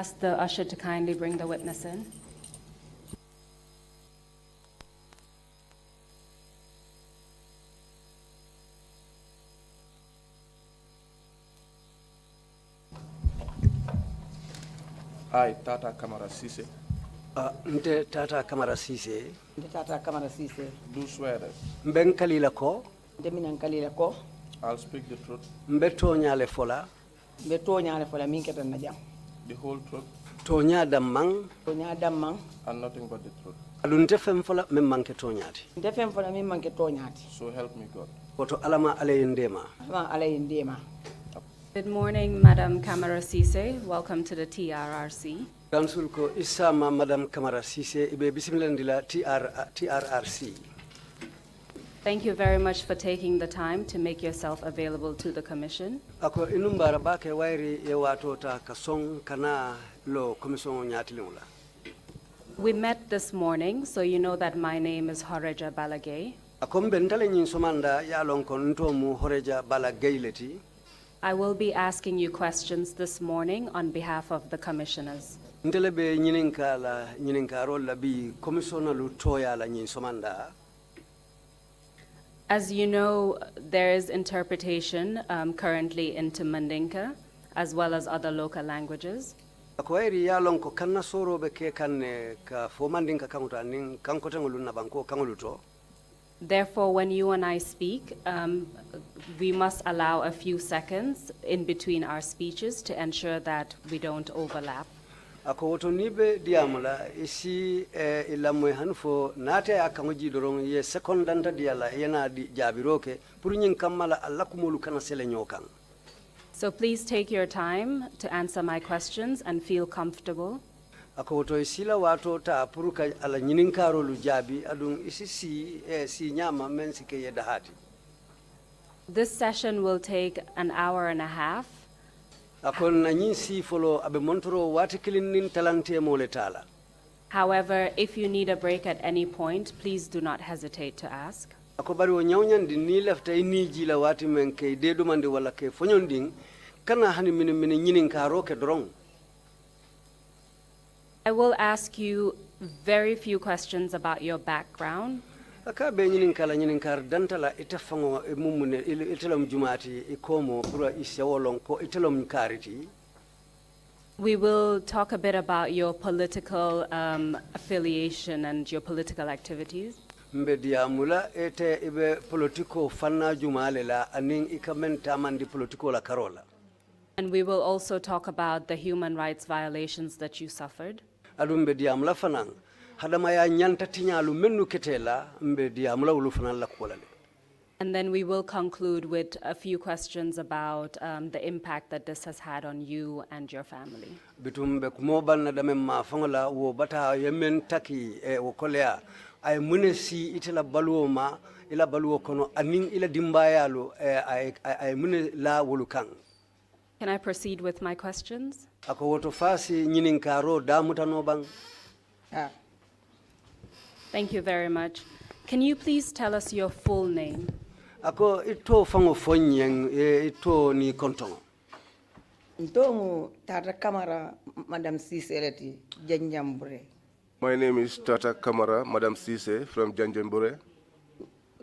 ask the usher to kindly bring the witness in. I, Tata Camara Nte Tata Camara Sise. Tata Camara Sise. do swear that Mben kalila ko. Deminan kalila ko. I'll speak the truth, Mbe toñale fola. Be toñale fola min ketan na jam. the whole truth, Toña dammang. Toña damman. and nothing but the truth. Alunte fem fola mem manke toñati. Defem fola min manke toñati. So help me God. Woto alama aleyendema. Ma alay ndema. Good morning, Madam Camara Cisse. Welcome to the TRRC. Council ko isama Madam Camara Sise ibe bisimilandila TRRC. Thank you very much for taking the time to make yourself available to the Commission. Ako inumbara bake wairi ye watota kasong kana lo commission nyatilimula. We met this morning, so you know that my name is Horeja Balagay. Ako mbentale nyin somanda ya lonko ntomu Horeja Balageyleti. I will be asking you questions this morning on behalf of the commissioners. Ntelebe nyininkaro la bi commissioner lu toya la nyin somanda. As you know, there is interpretation currently into Mandinka, as well as other local languages. Akwai ya lonko kanna soro be ke kanne ka fo Mandinka kanguta nin kanko tengulu na banko kanguluto. Therefore, when you and I speak, we must allow a few seconds in between our speeches to ensure that we don't overlap. Ako woto nibe diamula isi ilamwe hanfo nate akangoji dorong ye secondanta diala yena di jabiroke pour nyin kamala alla kumulu kana sele nyokan. So please take your time to answer my questions and feel comfortable. Ako woto isila wato ta pour ka ala nyininkaro lu jabi adun isi si nyama mensike ye dahati. This session will take an hour and a half. Ako na nyin si folo abe montoro wati kilinin talante moletala. However, if you need a break at any point, please do not hesitate to ask. Ako bari wo nyawnyandi ni lefta ini jila wati men ke dedo mande wala ke fonyonding kana hani min nyininkaro ke drong. I will ask you very few questions about your background. Aka be nyininkar dantala itafango mumune itelom jumati ikomo pura isewolon ko itelom kariti. We will talk a bit about your political affiliation and your political activities. Mbe diamula ete ibe politiko fanna jumale la anin ikamenta mandi politiko la karola. And we will also talk about the human rights violations that you suffered. Adumbe diamula fanang. Hadamaya nyanta tinyalu menu ketela mbe diamula ulu fanan la kuolale. And then we will conclude with a few questions about the impact that this has had on you and your family. Bitumbe kumobal na dame mafangola wo bata yemen taki wo kolea ay munesi itela baluoma ila baluo kono anin ila dimbayalo ay mune la wolukan. Can I proceed with my questions? Ako woto fasi nyininkaro damutano bang. Thank you very much. Can you please tell us your full name? Ako ito fango fonyeng ito ni kontong. Ntomu Tata Camara Madam Sise leti Janjambure. My name is Tata Camara, Madam Cisse from Janjanbure.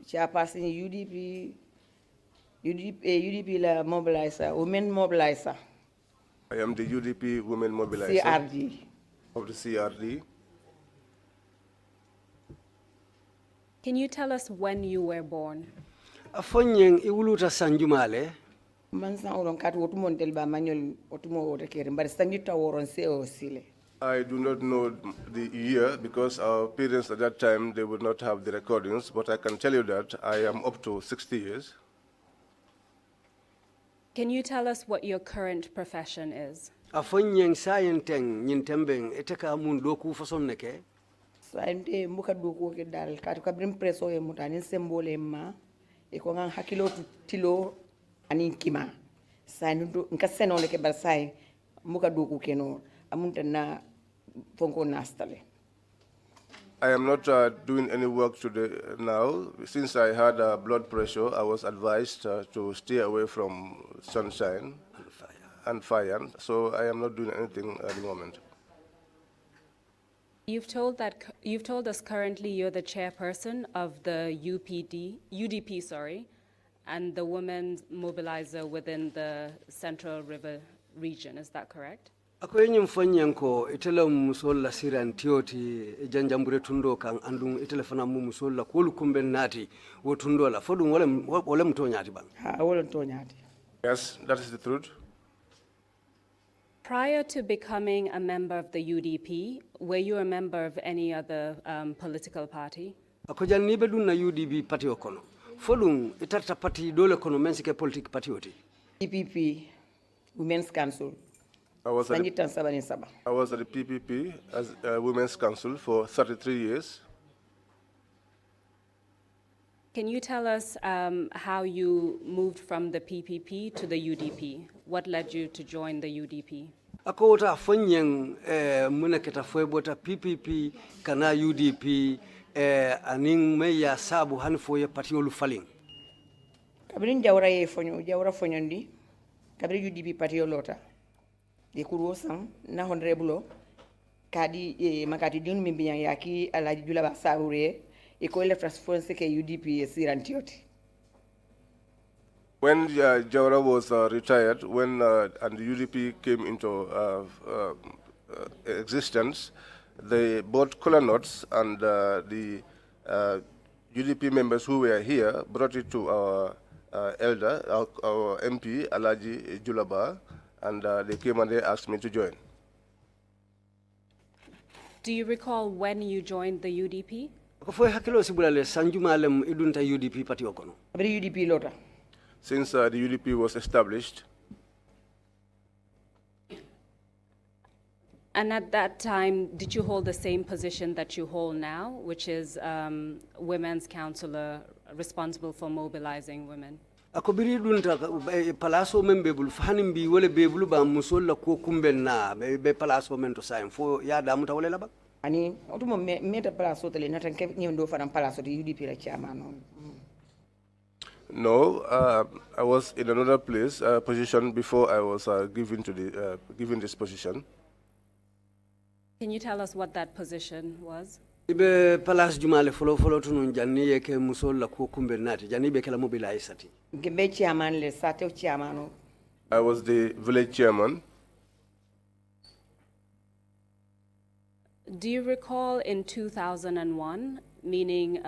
Chairperson UDP la mobilizer, women mobilizer. I am the UDP Women Mobilizer CRD. of the CRD. Can you tell us when you were born? Afonyeng iwuluta sanjumale. Mansan oron kat wotu montel ba manuel otumo wote kere mbari sanjita woron se osile. I do not know the year because our parents at that time, they would not have the recordings, but I can tell you that I am up to 60 years. Can you tell us what your current profession is? Afonyeng sayenteng nyintembeng eteka mun doku fason neke. Sainte muka duko ke dal kat ka brim preso e mutani sembole ma e ko ngan hakilo tilo anin kima sainu nka senole ke barsai muka duko ke no amunta na fonko nastale. I am not doing any work today now. Since I had blood pressure, I was advised to stay away from sunshine and fired, so I am not doing anything at the moment. You've told us currently you're the chairperson of the UDP, and the women's mobilizer within the Central River region. Is that correct? Ako yenyum fanyanko itela musol la siran tioti janjambure tundo kan andung itela fana musol la kolu kumben nati wo tundo la fodum wala mto nyati bang. Ha wala mto nyati. Yes, that is the truth. Prior to becoming a member of the UDP, were you a member of any other political party? Ako janni be dunna UDP party okono. Fodum itata party dole kono mensike politique party oti. PPP Women's Council. I was at the PPP as Women's Council for 33 years. Can you tell us how you moved from the PPP to the UDP? What led you to join the UDP? Ako wata fanyang muna kita bota PPP kana UDP aning meya sabu hanfo ya patiolu faling. Kabrin jawra fonyondi. Kabrin UDP patiolota. De kurosan na honorable kadi makati dun mimbiyan yaki alaji julaba sabure e ko left response ke UDP sirantioti. When Jawara was retired, when and the UDP came into existence, they both color notes and the UDP members who were here brought it to our elder, our MP Alaji Julaba, and they came and they asked me to join. Do you recall when you joined the UDP? Foi hakilo sibulale sanjumalem idunta UDP party okono. Abri UDP lota. Since the UDP was established. And at that time, did you hold the same position that you hold now, which is women's counselor responsible for mobilizing women? Ako biri dunta palaso membebul fahanimbi wala bebulu ba musolla ko kumben na be palaso mento sain fo ya da muta wala ba ani otumo meta palaso tele natan ke nyendo faram palaso di UDP la chairman. No, I was in another place position before I was given this position. Can you tell us what that position was? Ibe palace jumale follow tunu janni yeke musolla ko kumben nati janni be kala mobilizati. Gembe chairman le sate chairman. I was the village chairman. Do you recall in 2001, meaning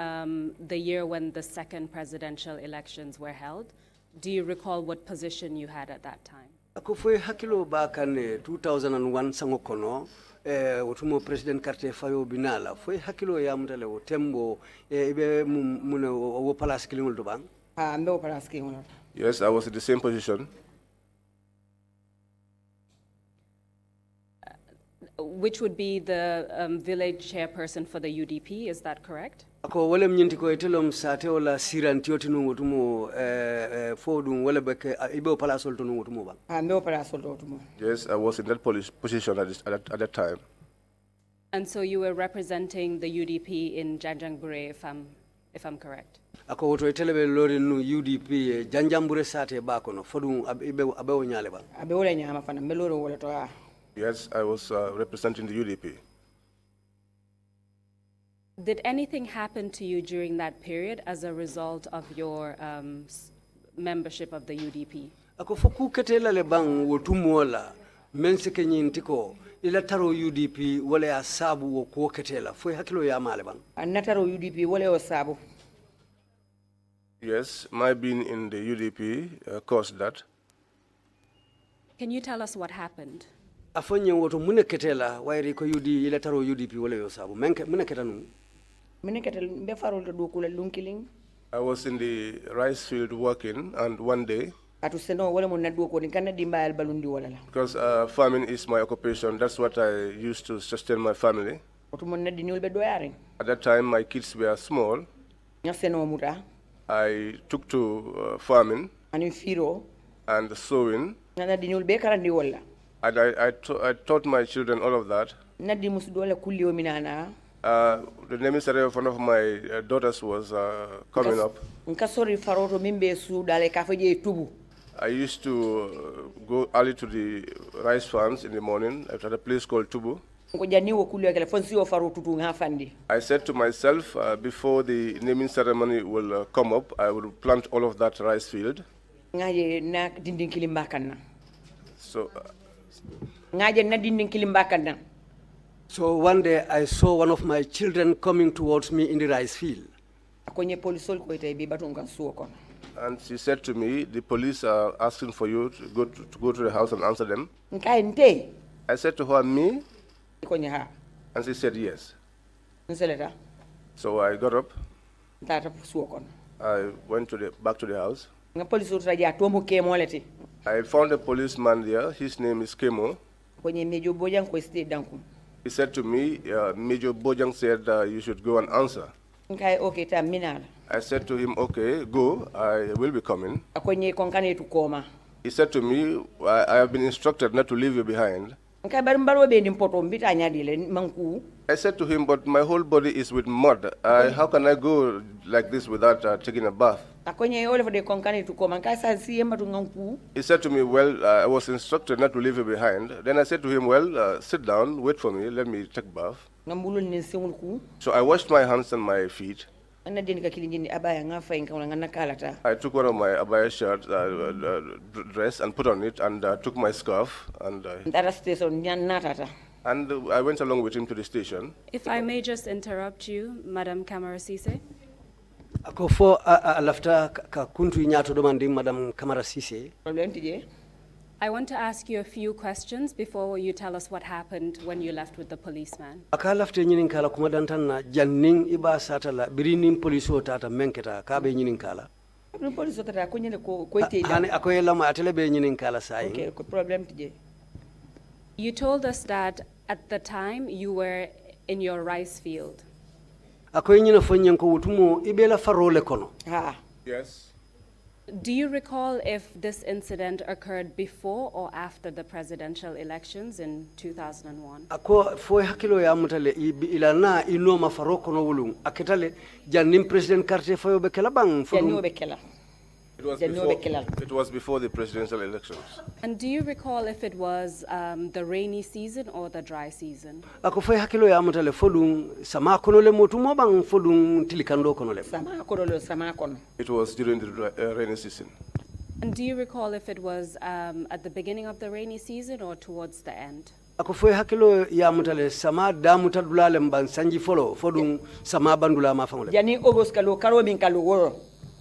the year when the second presidential elections were held, do you recall what position you had at that time? Ako foi hakilo ba kan 2001 sango kono wotumo president carte fayo binala foi hakilo ya mutale o tembo ibe mun wo palace kilingol to bang. No palace kilingol. Yes, I was in the same position. Which would be the village chairperson for the UDP, is that correct? Ako wala mnyinti ko etelom sate wala siranti otinu wotumo fodum wala beke ibe palasol to wotumo bang. No palasol to wotumo. Yes, I was in that position at that time. And so you were representing the UDP in Janjanbureh, if I'm correct. Ako woto etelebe lori nu UDP Janjanbureh sate ba kono fodum ibe abewo nyale bang. Abewo le nyama fana meloro wala to. Yes, I was representing the UDP. Did anything happen to you during that period as a result of your membership of the UDP? Ako foku ketela le bang wotumola mense kenyintiko ila taro UDP wala ya sabu wo ko ketela foi hakilo ya male bang. Anataro UDP wala o sabu. Yes, my being in the UDP caused that. Can you tell us what happened? Afonye woto mune ketela wairi ko ila taro UDP wala yo sabu mune ketanu. I was in the rice field working, and one day, because farming is my occupation, that's what I used to sustain my family. At that time, my kids were small. I took to farming and sewing, and I taught my children all of that. The necessary of one of my daughters was coming up. I used to go early to the rice farms in the morning at a place called Tubu. I said to myself, before the naming ceremony will come up, I will plant all of that rice field. So, So one day I saw one of my children coming towards me in the rice field. and she said to me, the police are asking for you to go to the house and answer them. I said to her, me? And she said, yes. So I got up. I went back to the house. I found a policeman there. His name is Kemo. He said to me, Major Bojang said you should go and answer. I said to him, okay, go, I will be coming. He said to me, I have been instructed not to leave you behind. I said to him, but my whole body is with mud. How can I go like this without taking a bath? He said to me, well, I was instructed not to leave you behind. Then I said to him, well, sit down, wait for me, let me take a bath. So I washed my hands and my feet. I took one of my abaya shirt, dress, and put on it, and took my scarf, and I went along with him to the station. If I may just interrupt you, Madam Camara Cisse. I want to ask you a few questions before you tell us what happened when you left with the policeman. You told us that at the time you were in your rice field. Yes. Do you recall if this incident occurred before or after the presidential elections in 2001? It was before the presidential elections. And do you recall if it was the rainy season or the dry season? It was during the rainy season. And do you recall if it was at the beginning of the rainy season or towards the end?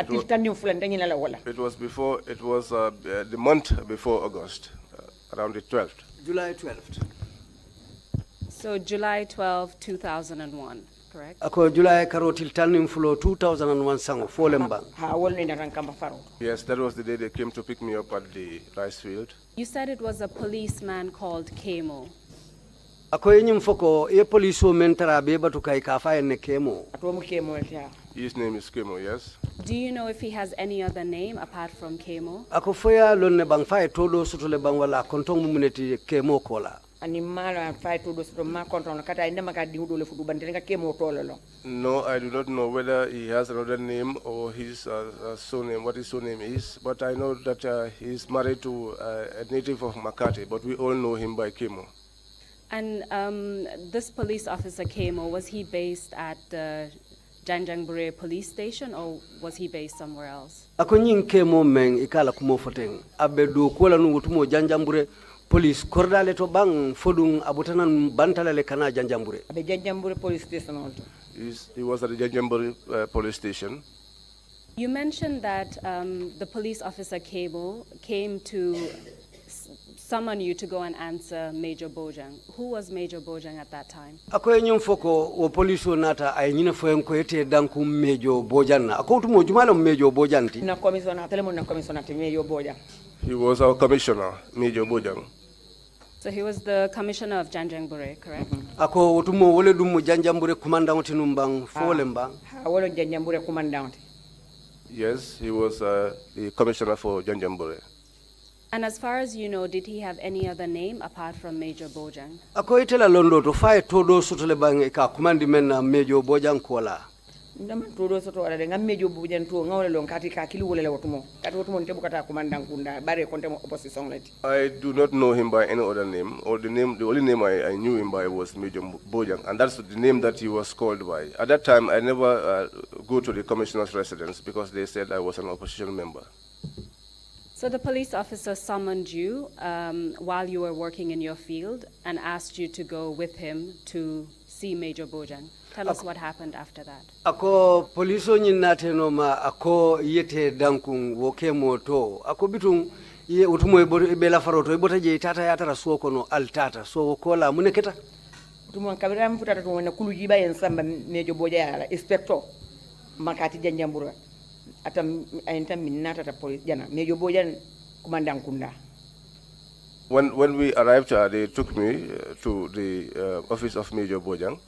It was the month before August, around the 12th. July 12th. So July 12, 2001, correct? July 2001 sango folemba. Yes, that was the day they came to pick me up at the rice field. You said it was a policeman called Kemo. His name is Kemo, yes. Do you know if he has any other name apart from Kemo? No, I do not know whether he has another name or his surname, what his surname is, but I know that he is married to a native of Makati, but we all know him by Kemo. And this police officer Kemo, was he based at the Janjanbureh police station or was he based somewhere else? Kemo meng ikala kumo foteng abedu kola nugutumo Janjanbureh police kordale to bang fodung abutanan bantalale kana Janjanbureh. Abe Janjanbureh police station. He was at the Janjanbureh police station. You mentioned that the police officer Kemo came to summon you to go and answer Major Bojang. Who was Major Bojang at that time? Akoye nyum foko o police nata ay nyina foyen ko ete danku Major Bojang na akotu mo jumala Major Bojang ti. Na commissioner telemo na commissioner ti Major Bojang. He was our commissioner, Major Bojang. So he was the commissioner of Janjanbureh, correct? Ako otumo wole dum Janjanbureh commandant tinumbang folemba. Ha wole Janjanbureh commandant. Yes, he was the commissioner for Janjanbureh. And as far as you know, did he have any other name apart from Major Bojang? Ako itela londo to fay todo sotole bang ka commandi men Major Bojang kola. ndaman to do soto wala ngam mejo bujan to ngawle lon kati ka kili wala wotumo kati wotumo te bukata commandant kunda bare konte mo opposition lati. I do not know him by any other name, or the only name I knew him by was Major Bojang, and that's the name that he was called by. At that time, I never go to the commissioner's residence because they said I was an opposition member. So the police officer summoned you while you were working in your field and asked you to go with him to see Major Bojang. Tell us what happened after that. Ako poliso nyinate no ma ako yete dankung woke moto ako bitung ye utumo bela faroto ibota je tata yatara suoko no altata so kola muneketa utumo kabira mfutata to wona kuluji ba en samba Major Bojang ala inspector makati janjambura atam ayentam minata ta police jana Major Bojang commandant kunda. When we arrived, they took me to the office of Major Bojang.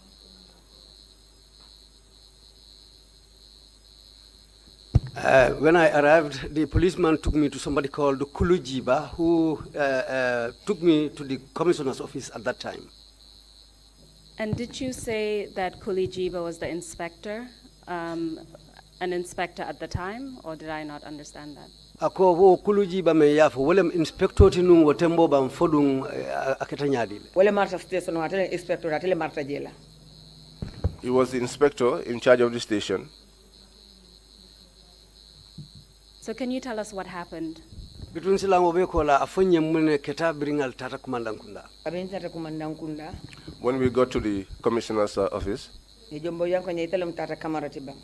When I arrived, the policeman took me to somebody called Kulujiba, who took me to the commissioner's office at that time. And did you say that Kulijiba was the inspector, an inspector at the time, or did I not understand that? Ako wo Kulujiba me yafo wolem inspector tinung wotembo bam fodung aketanyadile. Wole marta station atele inspector atele marta jela. He was the inspector in charge of the station. So can you tell us what happened? Between silango be kola afonye mune keta bringal tata commandant kunda. Abin tata commandant kunda. When we got to the commissioner's office, Ni jombo yanko nyitelem tata Camara tibam.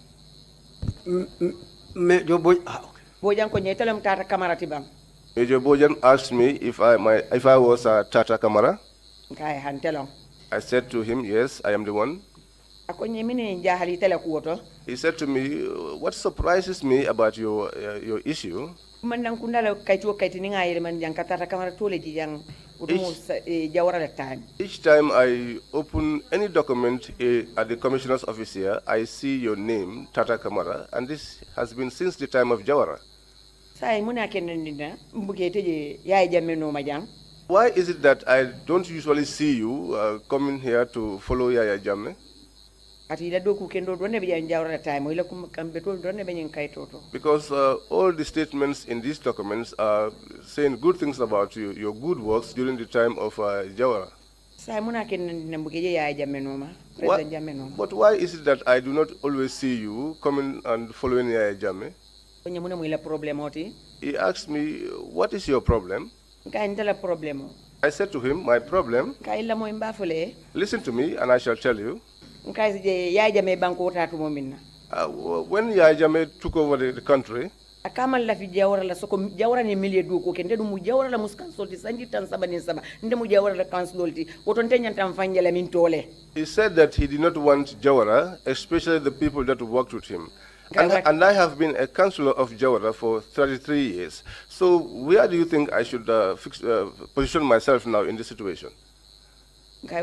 Me jobo okay. Bojang ko nyitelem tata Camara tibam. Major Bojang asked me if I was Tata Camara. Kai hantelong. I said to him, yes, I am the one. Ako nyemine njahali tele kuoto. He said to me, what surprises me about your issue? Mandang kunda la kaitu kaitini ngai man jang katata Camara tole jang utumo jawara la time. Each time I open any document at the commissioner's office here, I see your name, Tata Camara, and this has been since the time of Jawara. Sai muna kenendina mbugete je yaay jamme no majang. Why is it that I don't usually see you coming here to follow Yaya Jammeh? Because all the statements in these documents are saying good things about you, your good works during the time of Jawara. But why is it that I do not always see you coming and following Yaya Jammeh? He asked me, what is your problem? I said to him, my problem, listen to me and I shall tell you. When Yaya Jammeh took over the country, he said that he did not want Jawara, especially the people that worked with him. And I have been a councillor of Jawara for 33 years. So where do you think I should position myself now in this situation? I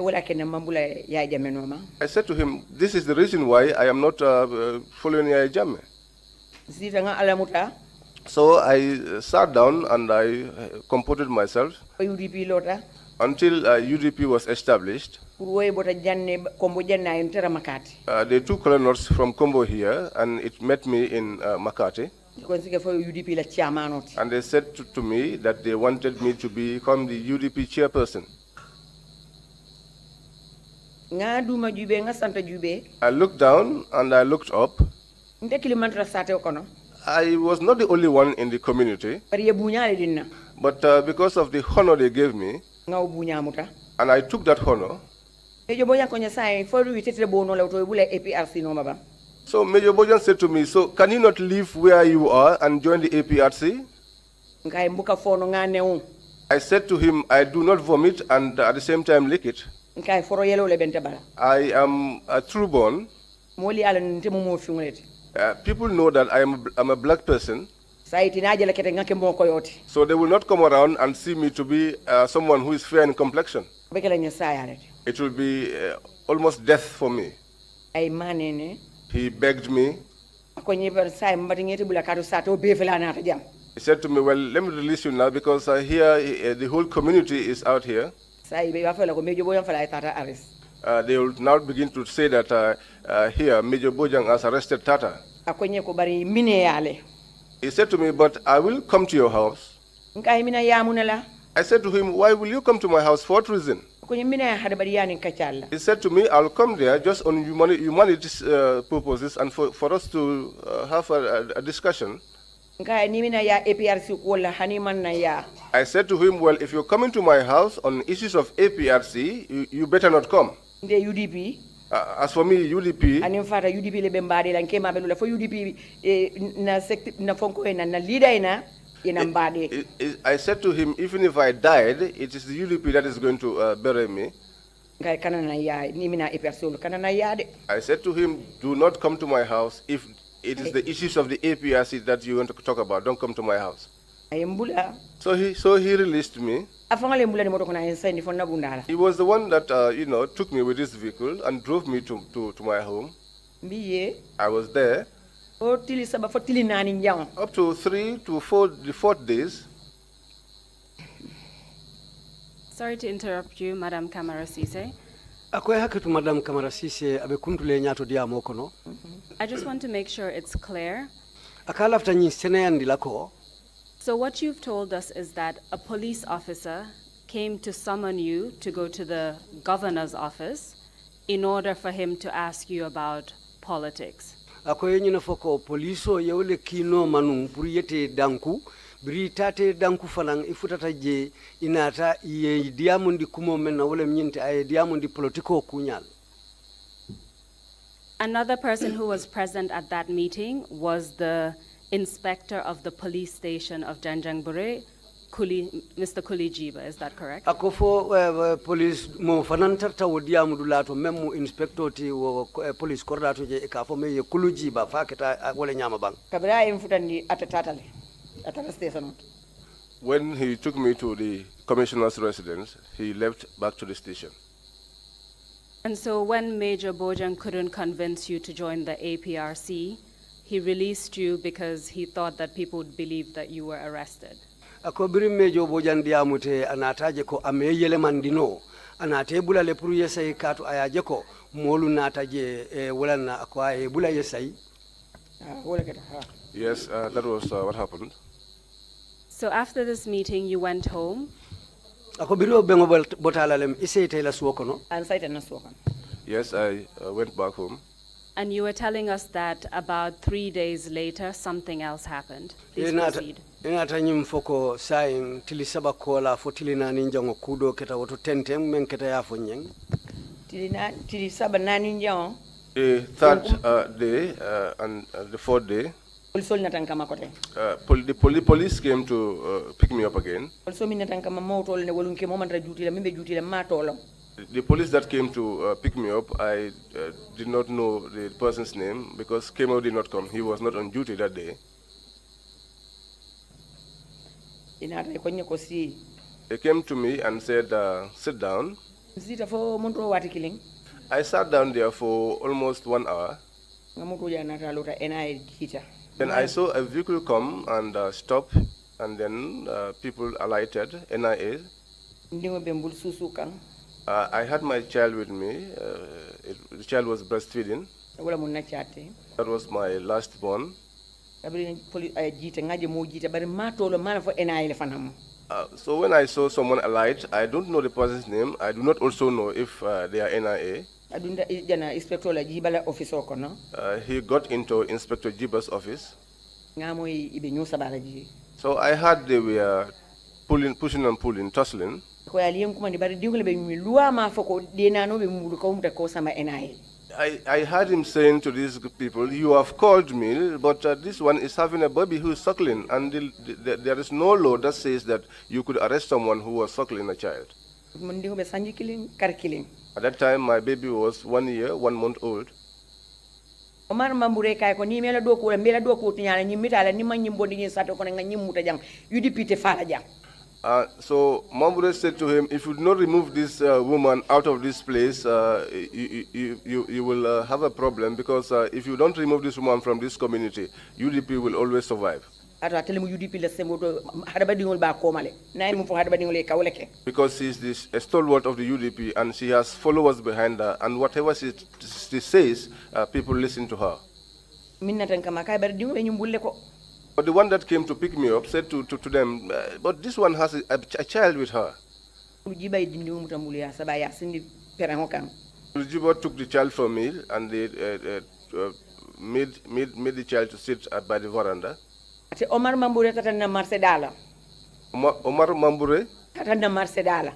said to him, this is the reason why I am not following Yaya Jammeh. So I sat down and I comported myself until UDP was established. They took colonels from Kombo here and it met me in Makati. And they said to me that they wanted me to become the UDP chairperson. I looked down and I looked up. I was not the only one in the community, but because of the honor they gave me, and I took that honor. So Major Bojang said to me, so can you not leave where you are and join the APRC? I said to him, I do not vomit and at the same time lick it. I am a true-born. People know that I'm a black person. So they will not come around and see me to be someone who is fair in complexion. It will be almost death for me. He begged me. He said to me, well, let me release you now because here the whole community is out here. they will now begin to say that here, Major Bojang has arrested Tata. Akonye ko bari mine yale. He said to me, but I will come to your house. Nkai mina yamunala. I said to him, why will you come to my house? For what reason? Akonye mina hada bari yani kachala. He said to me, I'll come there just on humanity's purposes and for us to have a discussion. Nkai ni mina ya APRC wala hani man na ya. I said to him, well, if you're coming to my house on issues of APRC, you better not come. The UDP. As for me, UDP. And in fact, UDP le bembade lan kema belula for UDP na sect na fonko na leader ina mbade. I said to him, even if I died, it is the UDP that is going to bury me. Ngai kana na ya ni mina APRC kana na ya de. I said to him, do not come to my house if it is the issues of the APRC that you want to talk about. Don't come to my house. Ayembula. So he released me. He was the one that took me with his vehicle and drove me to my home. I was there up to 3 to 4 the 4th days. Sorry to interrupt you, Madam Camara Cisse. Madam Camara Cisse abe kuntule nyato dia mokono. I just want to make sure it's clear. Akala after nyi senayandi lako. So what you've told us is that a police officer came to summon you to go to the governor's office in order for him to ask you about politics. Akoye nyina foko poliso yewle kino manu puriyete danku britate danku falang ifutata je inata ye diamundi kumo menna wala mnyinte ay diamundi politiko kunyal. Another person who was present at that meeting was the inspector of the police station of Janjangbure, Mr. Kuli Jiba, is that correct? Akofo police mo fanantarta wodia mudulato memu inspector ti wo police kordato je ekafo me Kuli Jiba faketa wala nyama bang. Kabra imfutandi Tata station. When he took me to the commissioner's residence, he left back to the station. And so when Major Bojang couldn't convince you to join the APRC, he released you because he thought that people would believe that you were arrested. Ako biri Major Bojang diamute anataje ko ameyele mandino anate bula le puru yesai katu ayaje ko molu nataje wala na akwa bula yesai. Yes, that was what happened. So after this meeting, you went home. Ako biro bengo botala lem isay tay la suokono. Ansay na suokono. Yes, I went back home. And you were telling us that about 3 days later, something else happened. Please proceed. Inata nyim foko saing tilisaba kola fo tilina ninjango kudo keta woto tentem men keta yafo nyeng. Tilisaba nani njango. The third day and the 4th day. The police came to pick me up again. The police that came to pick me up, I did not know the person's name because Camara did not come. He was not on duty that day. They came to me and said, sit down. I sat down there for almost 1 hour. Then I saw a vehicle come and stop, and then people alighted, NIA. I had my child with me. The child was breastfeeding. That was my last born. So when I saw someone alight, I don't know the person's name. I do not also know if they are NIA. He got into Inspector Jiba's office. So I heard they were pushing and pulling, tussling. I heard him saying to these people, you have called me, but this one is having a baby who is suckling, and there is no law that says that you could arrest someone who was suckling a child. At that time, my baby was 1 year, 1 month old. So Mambure said to him, if you do not remove this woman out of this place, you will have a problem, because if you don't remove this woman from this community, UDP will always survive. ata tele mu UDP la sembo to hada badingol ba komale nay mu fo hada badingol e kawleke because she's this a stalwart of the UDP and she has followers behind her, and whatever she says, people listen to her. minna tan kama kay bar dingo nyum bulle ko. But the one that came to pick me up said to them, but this one has a child with her. Jibay dingo mutambuli ya saba ya sindi perango kam. Jibo took the child from me and they made the child to sit by the veranda. Ate Omar Mambure tatana marsedala. Omar Mambure? Tatana marsedala.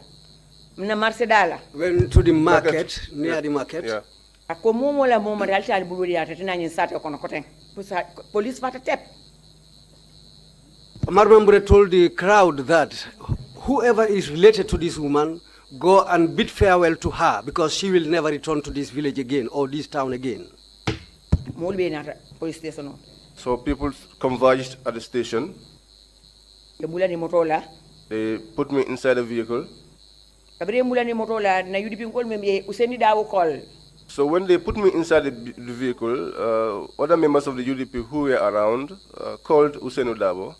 Mna marsedala. Went to the market, near the market. Yeah. Ako momo la momo dalta albuluri ya tatana nyin sate kono koten. Police fata tep. Omar Mambure told the crowd that whoever is related to this woman, go and bid farewell to her because she will never return to this village again or this town again. Police station. So people converged at the station. They put me inside a vehicle. So when they put me inside the vehicle, other members of the UDP who were around called Usenu Dabo.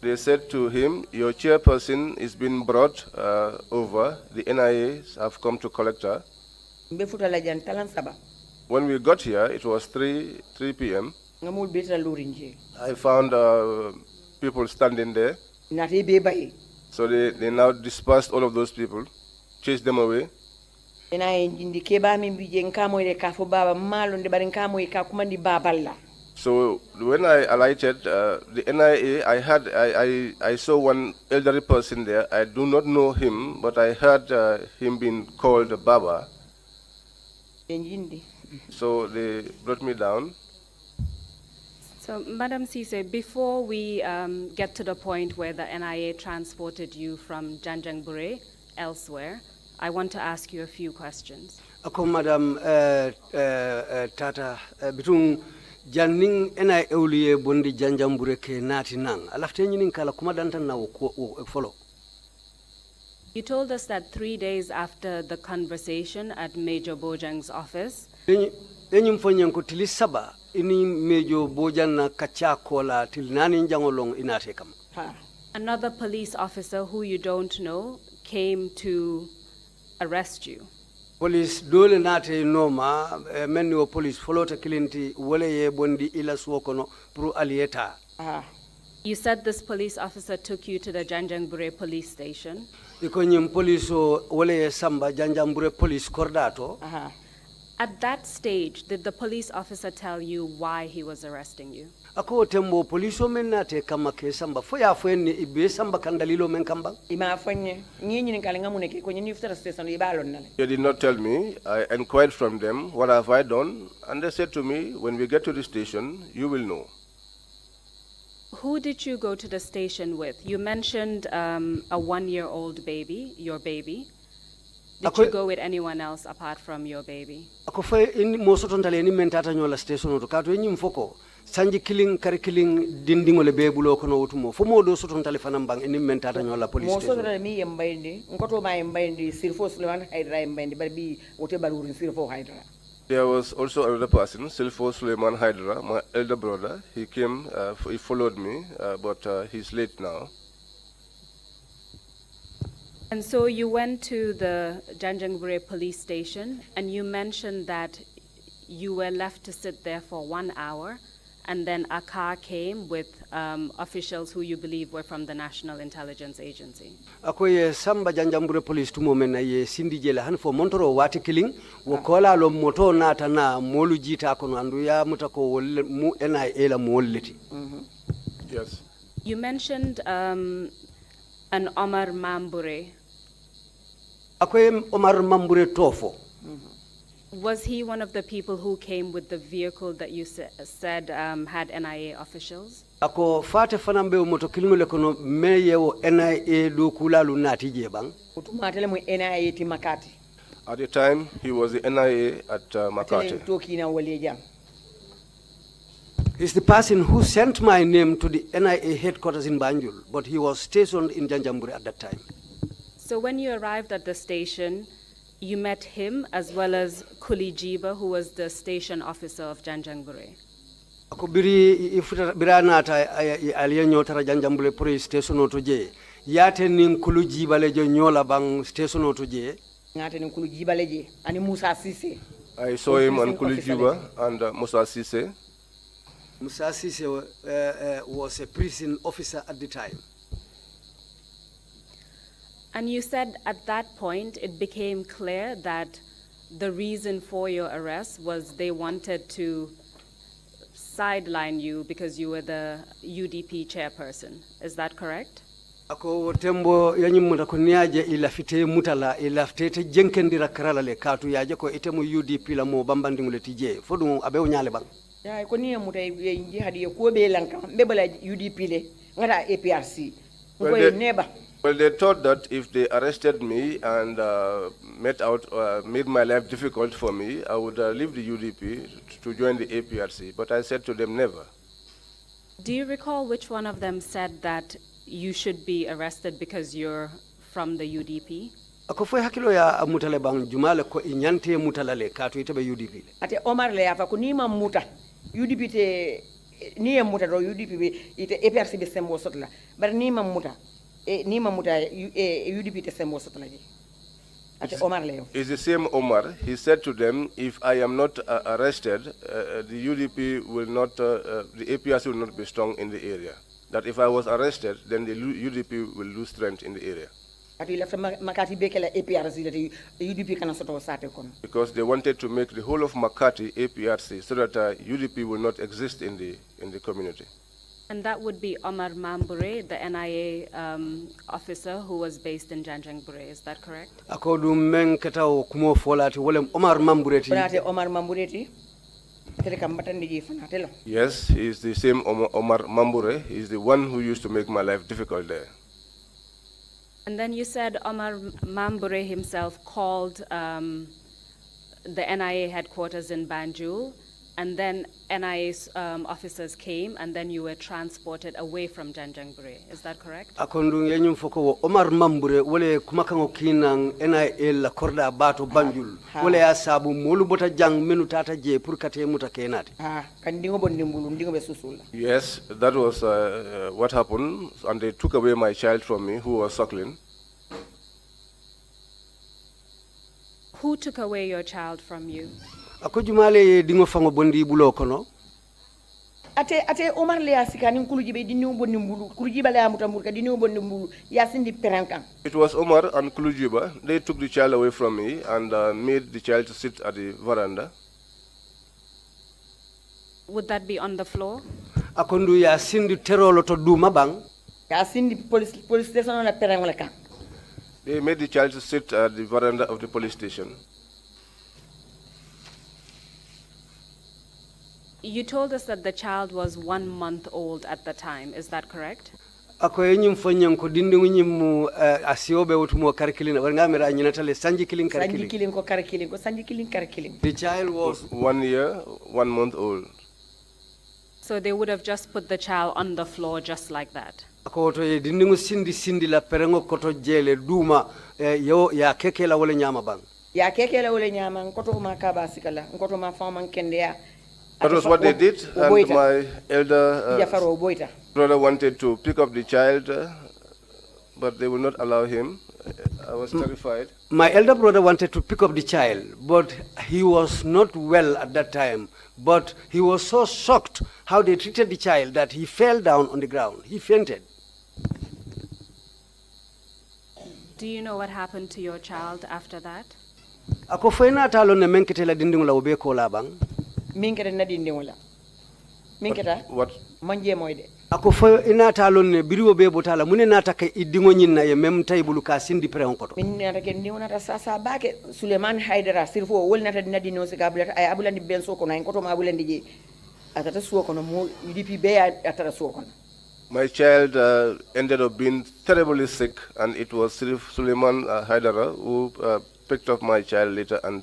They said to him, your chairperson is being brought over. The NIAs have come to collect her. When we got here, it was 3 p.m. I found people standing there. So they now dispersed all of those people, chased them away. So when I alighted, the NIA, I saw one elderly person there. I do not know him, but I heard him being called Baba. So they brought me down. So, Madam Cisse, before we get to the point where the NIA transported you from Janjanbureh elsewhere, I want to ask you a few questions. Ako Madam Tata, between Janning NIA Ulie Bondi Janjanbureh ke nati nang, alafte nyinin kala kumadanta na follow. You told us that 3 days after the conversation at Major Bojang's office, enyim fonyen ko tili saba ini Major Bojang na kachakola til nani njangolong inate kam. Another police officer who you don't know came to arrest you. Police dole nate noma menni o police folota kilinti wole ye bondi ila suokono pro alieta. You said this police officer took you to the Janjanbureh police station. Ikonyim police wole ye samba Janjanbureh police kordato. At that stage, did the police officer tell you why he was arresting you? Ako tembo police men nate kama ke samba foya fwenni ibe samba kandalilo men kamba. Ima fwenye nyinyi nikalenga muneke kwenye nifutara station ibalon nale. They did not tell me. I inquired from them, what have I done? And they said to me, when we get to the station, you will know. Who did you go to the station with? You mentioned a 1-year-old baby, your baby. Did you go with anyone else apart from your baby? Ako fay in mosoton tale ni mentata nyola station to kato nyim foko sanji killing kari killing dindingo le bebulo kono wutumo fomo do soton tale fanambang ni mentata nyola police station. Mosoton mi yembayndi ngoto ma yembayndi sirfo Suleiman Haidra yembayndi barbi wote balurin sirfo Haidra. There was also another person, Silfo Suleiman Haidra, my elder brother. He came, he followed me, but he's late now. And so you went to the Janjanbureh police station, and you mentioned that you were left to sit there for 1 hour, and then a car came with officials who you believe were from the National Intelligence Agency. Ako ye samba Janjanbureh police tumo mena ye sindi jela han fo montoro wati killing wo kola lo moto nata na molu jita kono andu ya mutako mu NIA la molleti. Yes. You mentioned an Omar Mambure. Ako Omar Mambure tofo. Was he one of the people who came with the vehicle that you said had NIA officials? Ako fate fanambe moto kilimo le kono meye wo NIA do kulalu nati jebang. Utumatele mu NIA ti Makati. At the time, he was the NIA at Makati. He's the person who sent my name to the NIA headquarters in Banjul, but he was stationed in Janjanbureh at that time. So when you arrived at the station, you met him as well as Kuli Jiba, who was the station officer of Janjanbureh. ako biri ifuta birana ta aliyenyo tara janjambule police station to je yate nin kulu jibale jo nyola bang station to je ngate nin kulu jibale je ani Musa Sise. I saw him on Kulujiba and Musa Sise. Musa Sise was a prison officer at the time. And you said at that point it became clear that the reason for your arrest was they wanted to sideline you because you were the UDP chairperson. Is that correct? Ako tembo yanyumuta kuniaje ilafite mutala ilafite jenkendira karala le katu yaje ko itemu UDP la mo bambandi nguleti je fodu abe unyale bang ya ko ni muta inji hadi ko be lanka bebala UDP le ngata APRC ko neba. Well, they thought that if they arrested me and made my life difficult for me, I would leave the UDP to join the APRC. But I said to them, never. Do you recall which one of them said that you should be arrested because you're from the UDP? ako foi hakilo ya mutale bang jumale ko inyante mutalale katu itebe UDP ate Omar le afa ko ni ma muta UDP te ni muta do UDP be ite APRC be sembo sotla bar ni ma muta ni ma muta UDP te sembo sotla ji ate Omar le It's the same Omar. He said to them, if I am not arrested, the UDP will not, the APRC will not be strong in the area. That if I was arrested, then the UDP will lose strength in the area. Because they wanted to make the whole of Makati APRC so that UDP will not exist in the community. And that would be Omar Mambure, the NIA officer who was based in Janjangbure. Is that correct? Akodu men katao kumo folati wolem Omar Mambureti. Omar Mambureti. Yes, he's the same Omar Mambure. He's the one who used to make my life difficult there. And then you said Omar Mambure himself called the NIA headquarters in Banjul, and then NIA officers came, and then you were transported away from Janjangbure. Is that correct? Akondu yenyum foko Omar Mambure wole kumakango kinang NIA la korda bato Banjul wole asabu molu bota jang menu Tata je pour kate muta kenati. Yes, that was what happened, and they took away my child from me, who was suckling. Who took away your child from you? Akojumale dingo fango bondi bulo kono. Ate Omar le asikani nkuluji be dinu bondi mbulu kuluji bale amutambulka dinu bondi mbulu yasindi perankan. It was Omar and Kulujiba. They took the child away from me and made the child to sit at the veranda. Would that be on the floor? Akondu ya sindi terolo to duma bang. Ya sindi police station na perang kan. They made the child to sit at the veranda of the police station. You told us that the child was 1 month old at the time. Is that correct? Ako yenyum fonyam ko dindingu nyimu asiobe utumo karikilina wangamira nyinatale sanji killing karikilling. Sanji killing ko karikilling ko sanji killing karikilling. The child was 1 year, 1 month old. So they would have just put the child on the floor just like that. Ako to dindingu sindi la perengo koto jele duma yo ya kekela wole nyama bang. Ya kekela wole nyama nkoto makaba sikala nkoto mafama nkendea. That was what they did, and my elder brother wanted to pick up the child, but they would not allow him. I was terrified. My elder brother wanted to pick up the child, but he was not well at that time. But he was so shocked how they treated the child that he fell down on the ground. He fainted. Do you know what happened to your child after that? Ako fena talo ne menketela dindingu la obe ko labang. Minketa na dindingu la. Minketa. What? Manje moide. Ako fo ina talo ne biriwo be botala mune nata kay idingo nyinna ye mem taybulu ka sindi preon koto. Min nata ke ni wona ta sasa bake Suleiman Haidara sirfo wol nata dina dino se gabula ay abulandi benso kono en koto ma abulandi je atata suwo kono mo UDP be atata suwo kono. My child ended up being terribly sick, and it was Suleiman Haidara who picked up my child later and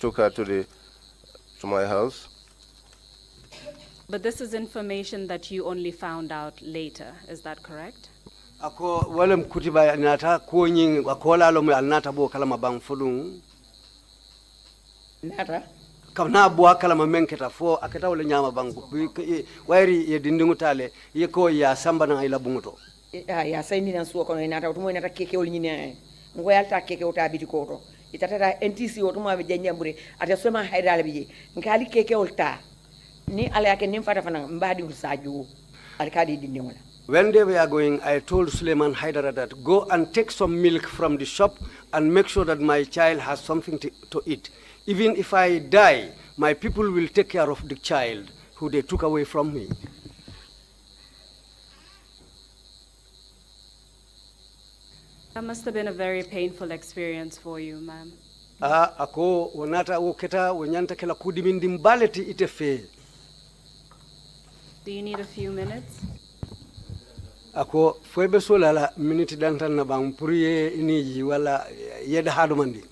took her to my house. But this is information that you only found out later. Is that correct? Ako walem kutiba nata ko nyin akola lo me alnata bo kala mabang fulung. Nata kamna bua kala ma menketa fo aketa wala nyama bangu wairi ye dindingu tale ye ko ya samba na ila bunguto ya sayni nan suwa kono inata to mo inata keke wol nyine ngo yalta keke wota biti ko to itata NTC o to ma be janjambure ata soma haydala bi ngali keke wolta ni ala yake nim fata fana mbadi ul saju alkadi dindingu la. When they were going, I told Suleiman Haidara that go and take some milk from the shop and make sure that my child has something to eat. Even if I die, my people will take care of the child who they took away from me. That must have been a very painful experience for you, ma'am. Ako wonata woketa wonyanta kela kudimindim baleti ite fe. Do you need a few minutes? Ako foybe solala minute dantan na bang puriye iniji wala yeda hadumandi.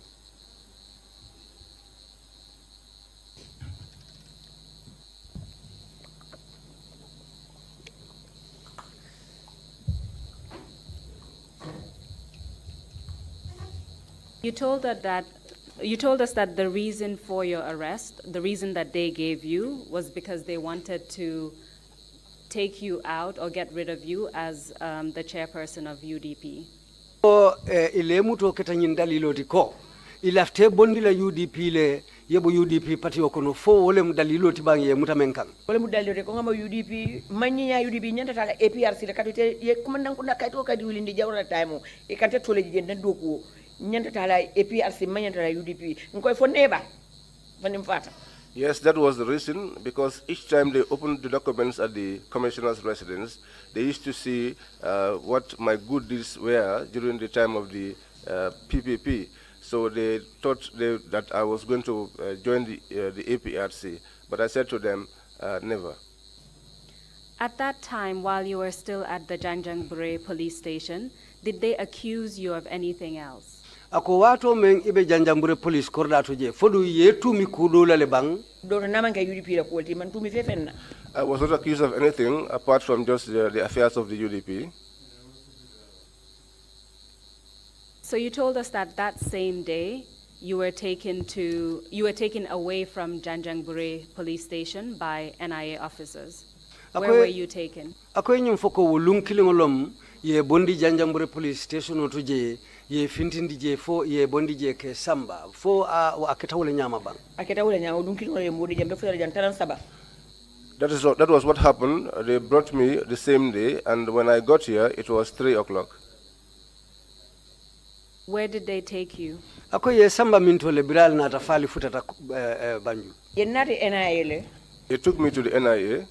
You told us that the reason for your arrest, the reason that they gave you, was because they wanted to take you out or get rid of you as the chairperson of UDP. Ile muto keta nyindaliloti ko ilafte bondi la UDP le yebo UDP pati okono fo wole mudaliloti bangi ye mutamenkan wole mudaliloti ko ngama UDP manyinya UDP nyanta tala APRC le katite ye kumandan kunda kaito kadi wilindi jawra time e kante tole jende doku nyanta tala APRC manyanta tala UDP ngoy fo neba fanim fata. Yes, that was the reason, because each time they opened the documents at the commissioner's residence, they used to see what my good deeds were during the time of the PPP. So they thought that I was going to join the APRC, but I said to them, never. At that time, while you were still at the Janjanbureh police station, did they accuse you of anything else? Ako wato men ibe Janjanbureh police korda to je fodu yetu mi kudola le bang do namanga UDP la ko man tumi fefenna. I was not accused of anything apart from just the affairs of the UDP. So you told us that that same day you were taken away from Janjanbureh police station by NIA officers. Where were you taken? Ako nyum foko wolung kilingolom ye bondi Janjanbureh police station to je ye fintindi je fo ye bondi je ke samba fo aketa wole nyama bang aketa wole nyama dum kilo ye modi jambe fo jantaran saba. That was what happened. They brought me the same day, and when I got here it was 3 o'clock. Where did they take you? Ako ye samba minto le biral na tafali futata banyu ye nati NIA le. They took me to the NIA.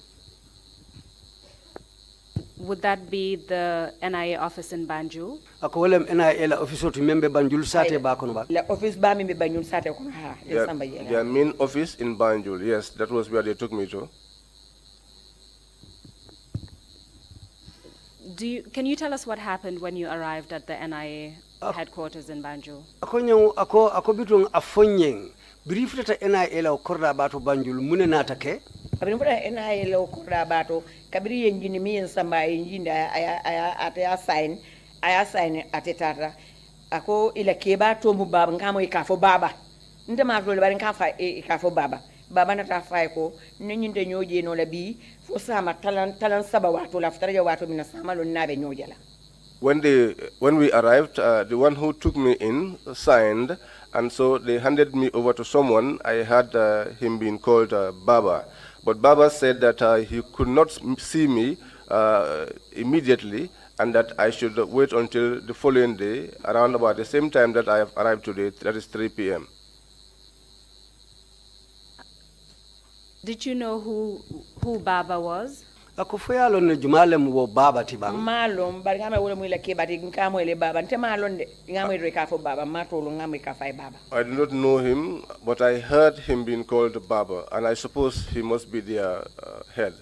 Would that be the NIA office in Banjul? Ako wolem NIA la office to membe Banjul sate ba kono ba. La office ba membe Banjul sate kono ha. Their main office in Banjul. Yes, that was where they took me to. Can you tell us what happened when you arrived at the NIA headquarters in Banjul? Ako bitung afonyeng briefleta NIA la korda bato Banjul mune natake. Abin fura NIA la korda bato kabiri yenjini mi ensamba yenjini aya sign ate Tata ako ila keba to mu baba ngamo ikafo baba nde ma role bari nkafa ikafo baba na ta fay ko nyinde nyoje no la bi fo sama talan saba wato la ftaraja wato mina sama lo nabe nyojala. When we arrived, the one who took me in signed, and so they handed me over to someone. I had him being called Baba. But Baba said that he could not see me immediately, and that I should wait until the following day, around about the same time that I have arrived today, that is 3 p.m. Did you know who Baba was? Ako fuyalo ne jumalem wo Baba tibang. Malum bari ngame wole mu la kebati ngamo ele Baba nte malon de ngamo re ka fo Baba matolo ngamo ka fay Baba. I do not know him, but I heard him being called Baba, and I suppose he must be their head.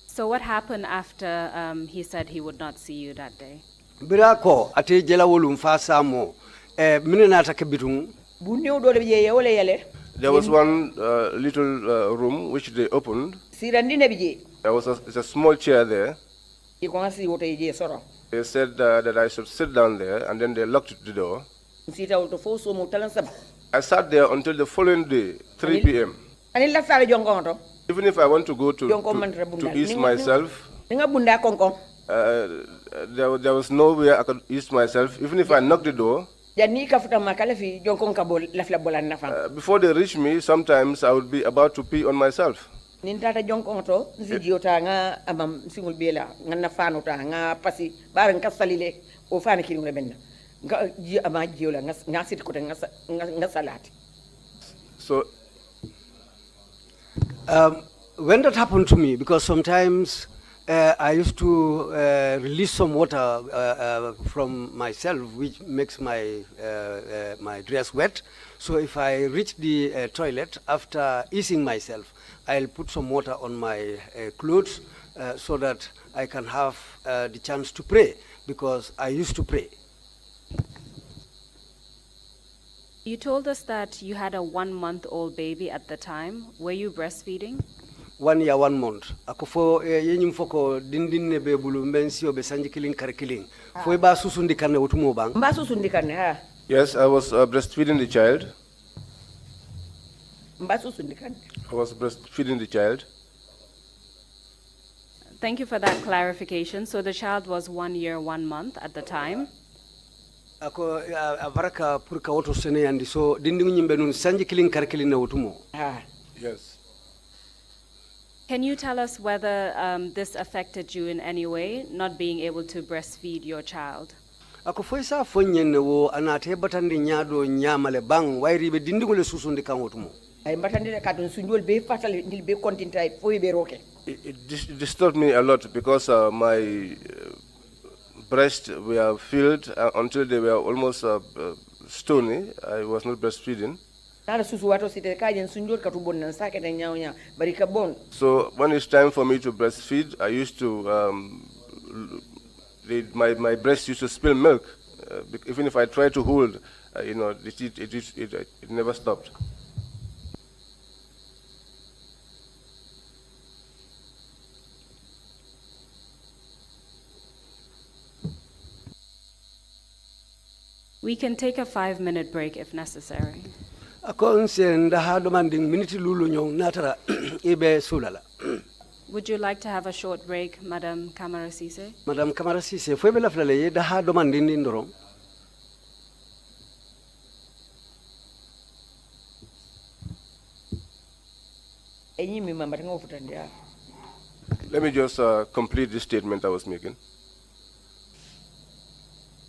So what happened after he said he would not see you that day? Birako ate jela wolum fa samo minena ta kebitung. Bu new do le ye wole yele. There was one little room which they opened. There was a small chair there. They said that I should sit down there, and then they locked the door. I sat there until the following day, 3 p.m. Ani la sala jonko to. Even if I want to go Jonko man to ease myself, Ninga bunda konkon. there was nowhere I could ease myself. Even if I knocked the door, Jani ka futa makala fi jonko ka bol la fla bolan na fam. before they reach me, sometimes I would be about to pee on myself. Nin tata jonko to video ta nga amam singul bela nga na fano ta nga pasi bar nga salile o fana kiri ngule benna. Nga ji ama jiola nga sit ko nga salati. So when that happened to me, because sometimes I used to release some water from myself, which makes my my dress wet. So if I reach the toilet after easing myself, I'll put some water on my clothes so that I can have the chance to pray, because I used to pray. You told us that you had a 1-month-old baby at the time. Were you breastfeeding? 1 year, 1 month. Ako fo yenyum foko dindin ne be bulu mensi obe sanji killing kar killing. Fo ba susundi kanne utumo bang. Mba susundi kanne ha. yes, I was breastfeeding the child. Mba susundi kanne. I was breastfeeding the child. Thank you for that clarification. So the child was 1 year, 1 month at the time. Ako abaraka purka woto sene andi so dindin nyimbe nun sanji killing kar killing na utumo. Ha. Yes. Can you tell us whether this affected you in any way, not being able to breastfeed your child? Ako fo isa fonyen wo anate batandi nyado nyamale bang wairi be dindingole susundi kan utumo. Ay mbatandi ka don sunjol be fatale ndil be kontinta fo be roke. It disturbed me a lot because my breasts were filled until they were almost stony. I was not breastfeeding. So when it's time for me to breastfeed, I used to, my breast used to spill milk. Even if I tried to hold, it never stopped. We can take a 5-minute break if necessary. Would you like to have a short break, Madam Camara Cisse? Madam Camara Cisse, fue bela flale da ha demanding ndoro. Let me just complete this statement I was making.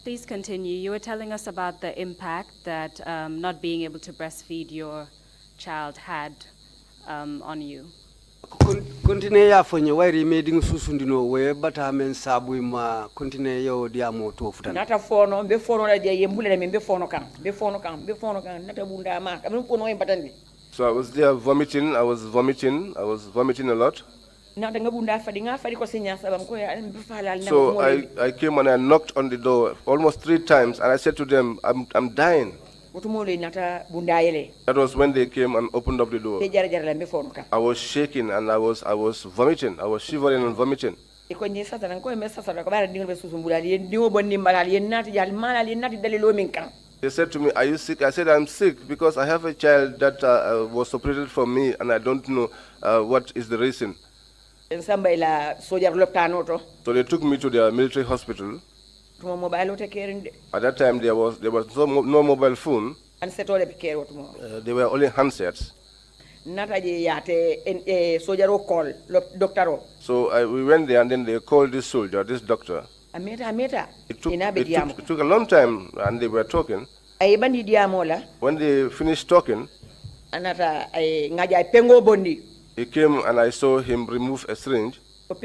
Please continue. You were telling us about the impact that not being able to breastfeed your child had on you. Continue ya fonye wairi meding susundino we bata men sabu ma continue yo diamo to futan. Nata fono be fono la dia yembule na be fono kan nata bunda ma kam fono e batandi. So I was there vomiting. I was vomiting a lot. So I came and I knocked on the door almost 3 times, and I said to them, I'm dying. That was when they came and opened up the door. I was shaking and I was vomiting. I was shivering and vomiting. They said to me, are you sick? I said, I'm sick because I have a child that was separated from me and I don't know what is the reason. So they took me to their military hospital. At that time, there was no mobile phone. They were only handsets. So we went there and then they called this soldier, this doctor. It took a long time and they were talking. When they finished talking, he came and I saw him remove a syringe. That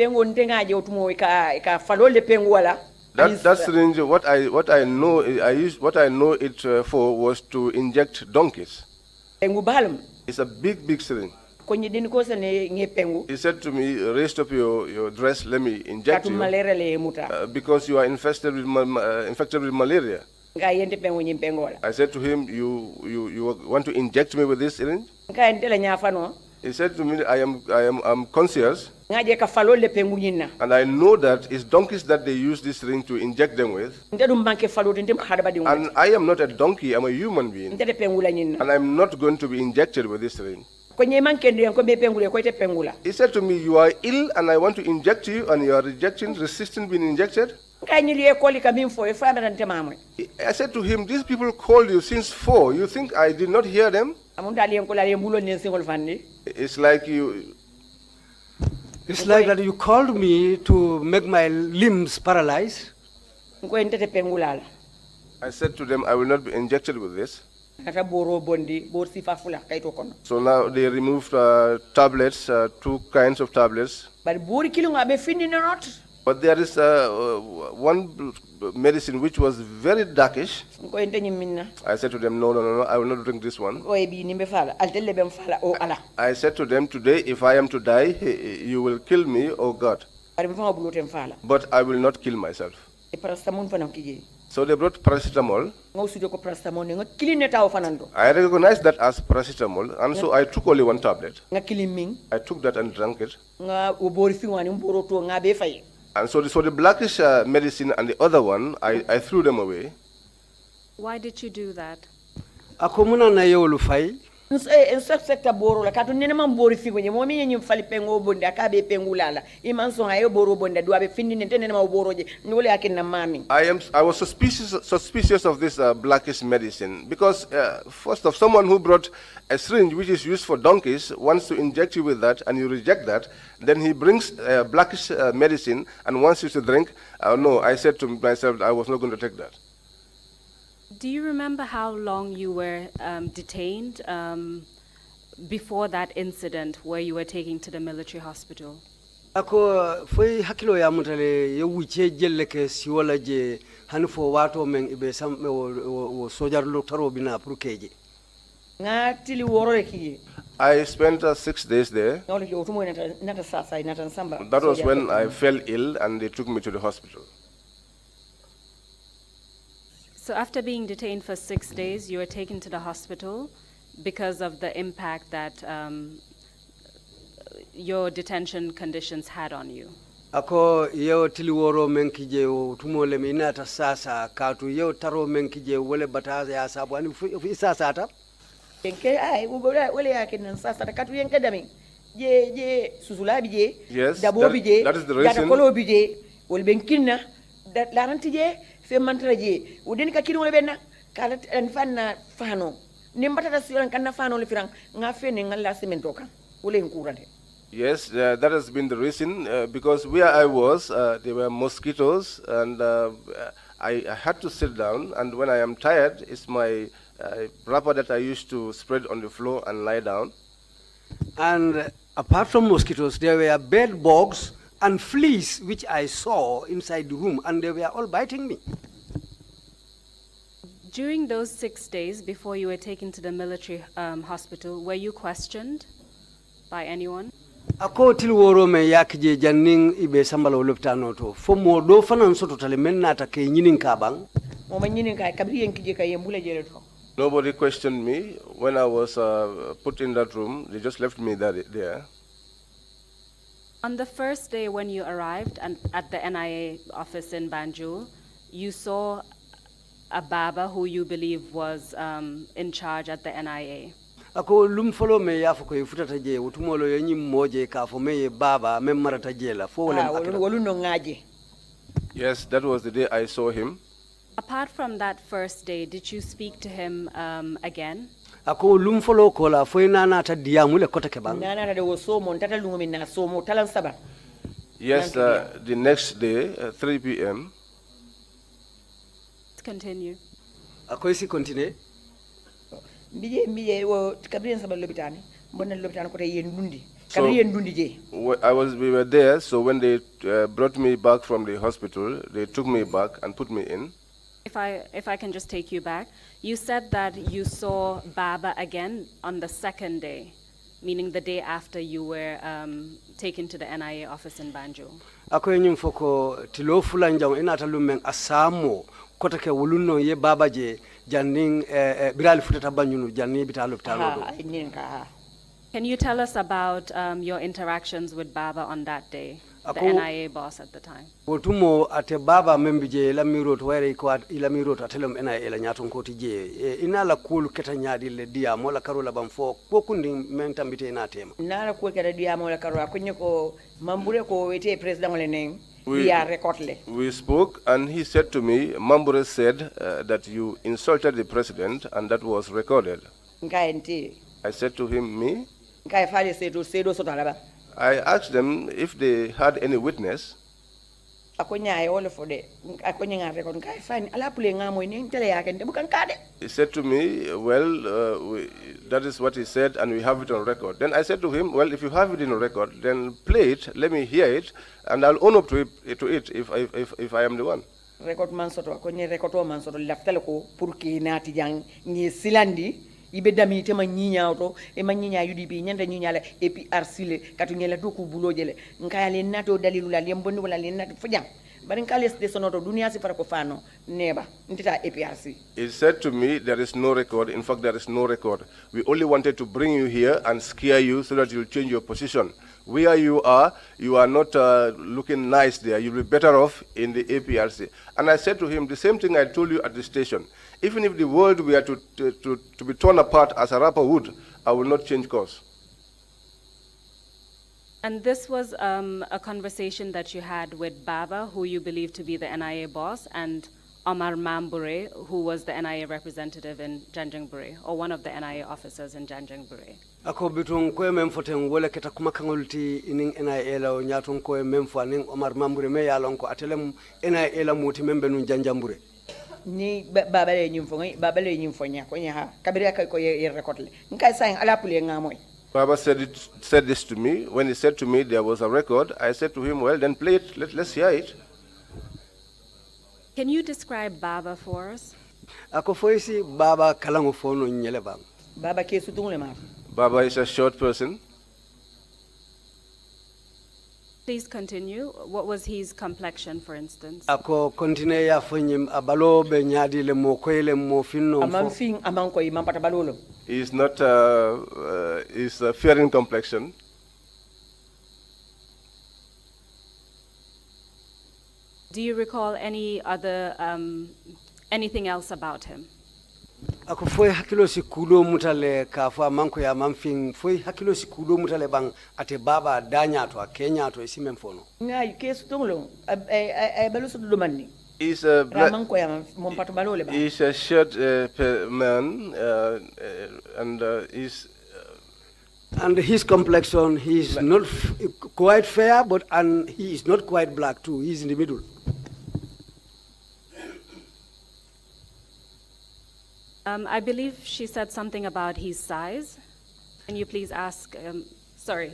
syringe, what I know it for was to inject donkeys. It's a big syringe. He said to me, raise up your dress, let me inject you, because you are infected with malaria. I said to him, you want to inject me with this syringe? He said to me, I'm conscious. ngaje ka falol le pengu nyinna And I know that it's donkeys that they use this ring to inject them with. ndedum banke falol ndem khadaba di And I am not a donkey, I'm a human being. ndede pengu la nyinna And I'm not going to be injected with this ring. ko nye manke ndi ko be pengu le ko te pengu la He said to me, you are ill and I want to inject you and you are resisting being injected. kany li ekoli ka min fo e fama dan temamwe I said to him, these people called you since 4. You think I did not hear them? amunda li en ko la le mbulo ne singol fanni It's like you... It's like that you called me to make my limbs paralyzed. ko ndete pengu la I said to them, I will not be injected with this. kata boro bondi bor sifa fula kayto kono So now they removed tablets, 2 kinds of tablets. bari bori kilo ngabe finni not But there is one medicine which was very darkish. ko ente nyimminna I said to them, no, I will not drink this one. ko e bi nimbe fala altelle bem fala o ala I said to them, today, if I am to die, you will kill me, oh God. bari mi fanga bulotem fala But I will not kill myself. e paracetamol fanam kije So they brought paracetamol. ngo sujo ko paracetamol nga kiline taw fanando I recognized that as paracetamol, and so I took only 1 tablet. nga kiliming I took that and drank it. nga o bori fingwani mboro to nga be fay And so the blackish medicine and the other one, I threw them away. Why did you do that? Ako muna na yolu fay. en secteur boro la katu nene man bori figo mo mi nyim fali pengo bonde akabe pengulala iman so hayo boro bonde do abe findi nene ma boroje ngole akinna mami I was suspicious of this blackish medicine because first of someone who brought a syringe which is used for donkeys wants to inject you with that and you reject that, then he brings blackish medicine and wants you to drink. No, I said to myself I was not going to take that. Do you remember how long you were detained before that incident where you were taken to the military hospital? Ako foi hakilo ya mutale ye wuce jelle ke siwala je hanfo wato men ibe sam wo sojar lo taro bina purkeje nga tili woro ki I spent 6 days there. ngole ki otumo nata sasa nata samba That was when I fell ill and they took me to the hospital. So after being detained for 6 days, you were taken to the hospital because of the impact that your detention conditions had on you. Ako yeo tiliworo menkije o tumole minata sasa katu yeo taro menkije wole bataza ya sabu ani fi sasa ata kenke ay wole yake nan sasa katu yenke dami je susula bije Yes, dabo bije that is the reason. data kolo bije wol benkinna laranti je fe mantra je udeni ka kiri wole benna kala en fanna fano nimbata siran kanna fano le firang nga fe ne ngalla semento kan wole nkurante. Yes, that has been the reason because where I was, there were mosquitoes and I had to sit down, and when I am tired, it's my wrapper that I used to spread on the floor and lie down. and apart from mosquitoes there were bed bugs and fleas which I saw inside the room and they were all biting me. During those 6 days before you were taken to the military hospital, were you questioned by anyone? Ako tiliworo me yakje janning ibe sambalo loptano to fo mo do fanan soto tale mennata ke nyinin kabang mo ma nyinin kay kabri yenki je kay mbula jere to. Nobody questioned me when I was put in that room. They just left me there. On the first day when you arrived at the NIA office in Banjul, you saw a Baba who you believe was in charge at the NIA. Ako lum folo me yafo ko futata je utumolo yenyi moje ka fo me baba me marata je la fo wala wolu no ngaje. Yes, that was the day I saw him. Apart from that first day, did you speak to him again? Ako lum folo ko la fo nana ta diamu le kota ke bang Nana na de wo so mon tata lungu min na so mo talan saba. Yes, the next day, 3 p.m. Let's continue. ako si continue Mbiye wo kabri saba lobitani mbona lobitani ko tay yen dundi So- kabri yen dundi je. We were there, so when they brought me back from the hospital, they took me back and put me in. If I can just take you back, you said that you saw Baba again on the second day, meaning the day after you were taken to the NIA office in Banjul. ako nyum foko tilo fulanjam inata lumen asamo kota ke wulunno ye baba je janning biral futata banyunu janni bitalo tano do Nyin ka. Can you tell us about your interactions with Baba on that day, the Ako- NIA boss at the time? wotumo ate baba membije la mirot wayre ko ila mirot atelem ena ela nyaton koti je ina la kul keta nyaadi le dia mo la karola bam fo ko kundi men tambite ina tema nala ko kala diamo la karo akunye ko mambure ko wete president le neng We- ya record le We spoke, and he said to me, Mambure said that you insulted the president, and that was recorded. nkaenti I said to him, me? nkai fale sedo sotalaba I asked them if they had any witness. akonya ay wala fode akonya nga record nkai fani ala pule ngamo ni tele yake nde bukan kade He said to me, well, that is what he said, and we have it on record. Then I said to him, well, if you have it on record, then play it, let me hear it, and I'll own up to it if I am the one. record man soto akonya record o man soto laftale ko pour que nati jang ni silandi ibe dami tema nyinya auto e ma nyinya UDP nyanda nyinya la et puis arsile katu nyela doku bulojele nkaya le nato dalilu la lembondi wala le nato fujam bari nkale de sonoto dunia si fara ko fano neba ntita APRC. He said to me, there is no record. In fact, there is no record. We only wanted to bring you here and scare you so that you'll change your position. Where you are not looking nice there. You'll be better off in the APRC. And I said to him, the same thing I told you at the station. Even if the world were to be torn apart as a rapper would, I will not change course. And this was a conversation that you had with Baba, who you believe to be the NIA boss, and Omar Mambure, who was the NIA representative in Janjanbureh, or one of the NIA officers in Janjanbureh. ako biton ko mem foten wala keta kuma kangolti inin ena ela o nyaton ko mem fo nin Omar Mambure me yalon ko atelem ena ela muti membe nun janjambure Ni babale nyimfo nya ko nya ha kabiri ka ko ye record le nkai sai ala pule ngamoy Baba said this to me. When he said to me there was a record, I said to him, well, then play it. Let's hear it. Can you describe Baba for us? ako foisi baba kalango fono nyele bang baba ke sutung le ma Baba is a short person. Please continue. What was his complexion, for instance? ako continue ya fonyim abalo be nyaadi le mo koyle mo finno amam fo fin amam ko imam pata balolo He's not, he's fair in complexion. Do you recall any other, anything else about him? ako foy hakilo si kudo mutale ka fa manko ya manfin foy hakilo si kudo mutale bang ate baba danya to kenya to isimen fono ngai ke sutung lo ay balu su do manni He's a ramang ko ya mom pata balole ba he's a short man, and he's and his complexion he's not quite fair but and he is not quite black too he's in the middle I believe she said something about his size. Can you please ask, sorry,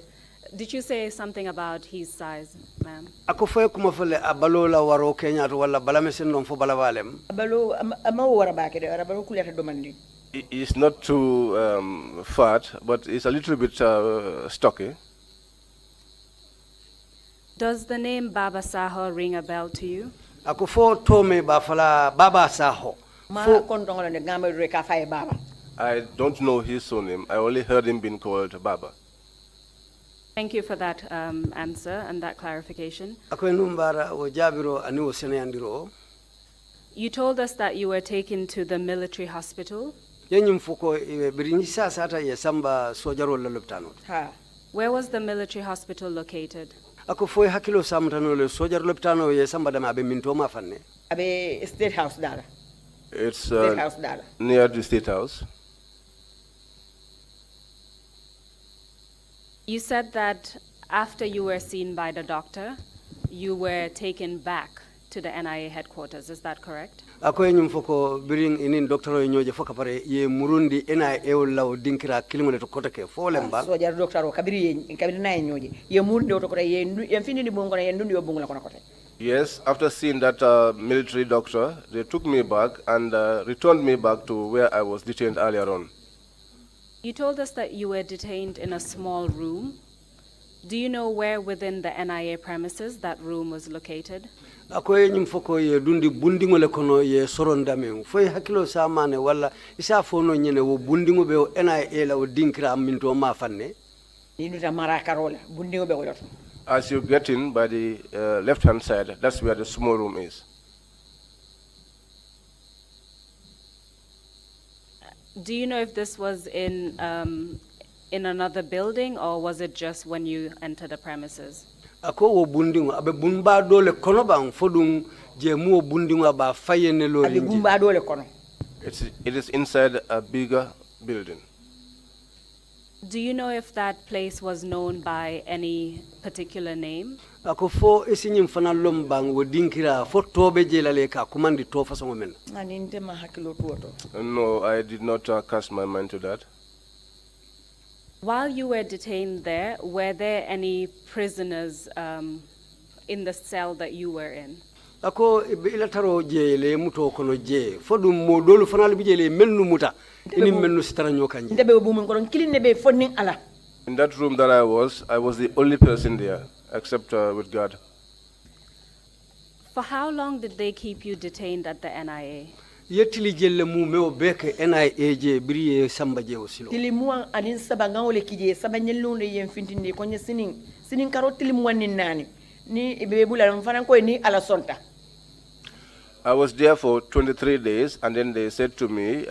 did you say something about his size, ma'am? ako foy kuma fele abalo la waro kenya to wala bala mesen non fo bala walem balu ama wara ba ke de balu kulata do manni he's not too fat, but he's a little bit stocky. Does the name Baba Saho ring a bell to you? ako fo tome ba fala baba saho ma kon dongola ne ngamba re ka fay baba I don't know his surname. I only heard him being called Baba. Thank you for that answer and that clarification. ako numbara o jabiro ani o senayandiro You told us that you were taken to the military hospital. yenyum fuko birinyi sata ye samba sojaro la loptano ha Where was the military hospital located? ako foy hakilo samtano le sojar loptano ye samba dama be minto ma fanne abe state house dala It's state house dala near the State House. You said that after you were seen by the doctor, you were taken back to the NIA headquarters. Is that correct? ako yenyum fuko birin inin doctor yo nyoje foka pare ye murundi ena law dinkira kilingole to kota ke folemba so jar doctor o kabiri nay nyoje ye murde o to ko ye fini ni bongo ye ndundi yo bongo la kono kote Yes, after seeing that military doctor, they took me back and returned me back to where I was detained earlier on. You told us that you were detained in a small room. Do you know where within the NIA premises that room was located? ako yenyum fuko ye dundi bundingole kono ye sorondame foy hakilo samane wala isa fono nyene wo bundingo be ena law dinkira minto ma fanne As you get in by the left-hand side, that's where the small room is. Do you know if this was in another building, or was it just when you entered the premises? Ako wo bundingo abe bunba dole kono bang fodum je mu bundingo ba fayene lo Abi bumba dole kono. It is inside a bigger building. Do you know if that place was known by any particular name? Ako fo esinyim fana lombang wo dinkira fo tobe je lale ka kumandi to façon men. Aninte ma hakilo tuoto. No, I did not cast my mind to that. While you were detained there, were there any prisoners in the cell that you were in? Ako ila taro je le muto kono je fodum mo dolu fanal bi je le mennu muta ini mennu sitara nyokanje. Ndebe bu mun kono kiline be fonning ala. In that room that I was the only person there, except with God. For how long did they keep you detained at the NIA? Yetili jelle mu meo beke NIA je briye samba je osilo. Tili muan adin saba ngawle kije saba nyelunde yen fintinde konye sinin karot tili muan ni nani ni ibebula mfana ko ni ala sonta. I was there for 23 days, and then they said to me,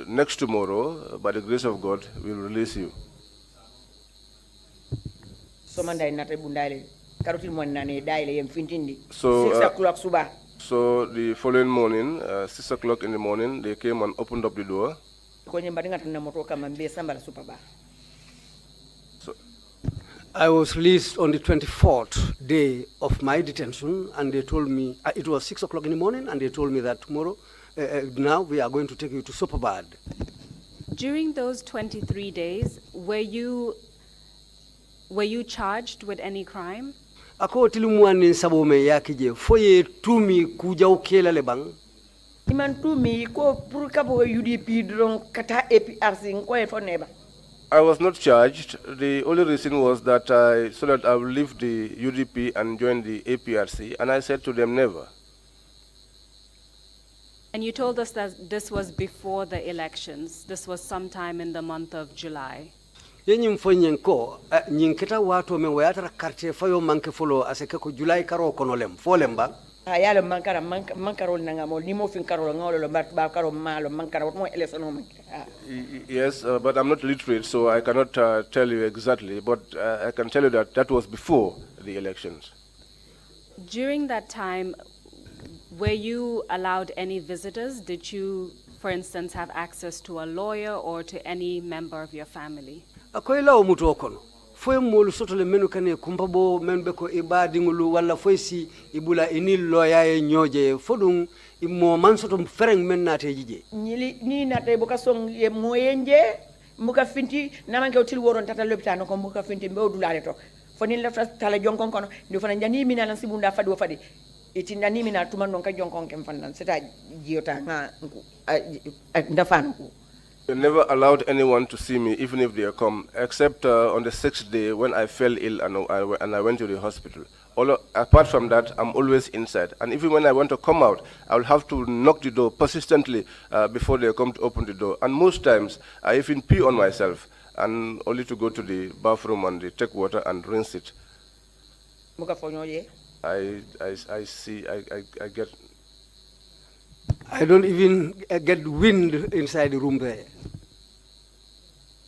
next tomorrow, by the grace of God, we'll release you. So 6 o'clock suba. So the following morning, 6 o'clock in the morning, they came and opened up the door. So I was released on the 24th day of my detention, and they told me, it was 6 o'clock in the morning, and they told me that tomorrow, now we are going to take you to Superbad. During those 23 days, were you charged with any crime? Ako tilimwani sabo me yakije foye tumi kuja ukela lebang. Iman tumi ko pour kabo UDP dron kata APRC ko e foneba. I was not charged. The only reason was that so that I would leave the UDP and join the APRC, and I said to them, never. And you told us that this was before the elections. This was sometime in the month of July. Yenyim fonyen ko nyinketa wato me wayatara quartier fayo manke folo aseke ko July karo kono lem folemba. Ayalo mankaro nangamo ni mo fin karo ngolo ba karo malo mankaro mo election. Yes, but I'm not literate, so I cannot tell you exactly, but I can tell you that that was before the elections. During that time, were you allowed any visitors? Did you, for instance, have access to a lawyer or to any member of your family? Akoyla o muto kono foy molu sotole menu kane kumpabo menbe ko ibadi ngulu wala foy si ibula ini lawyer e nyoje fodum imo man soto fereng men nate jije ni nate boka song ye moyenje muka finti namanke otil woron tata lopitano ko muka finti be odulale to foni la tala jonkon kono ndi fana jani mina lan sibunda fadi wo fadi itinda ni mina tuma non ka jonkon kem fannan seta jiota nga ndafano ko. They never allowed anyone to see me, even if they come, except on the 6th day when I fell ill and I went to the hospital. Apart from that, I'm always inside. And even when I want to come out, I'll have to knock the door persistently before they come to open the door. And most times, I even pee on myself, and only to go to the bathroom and take water and rinse it. I get... I don't even get wind inside the room there.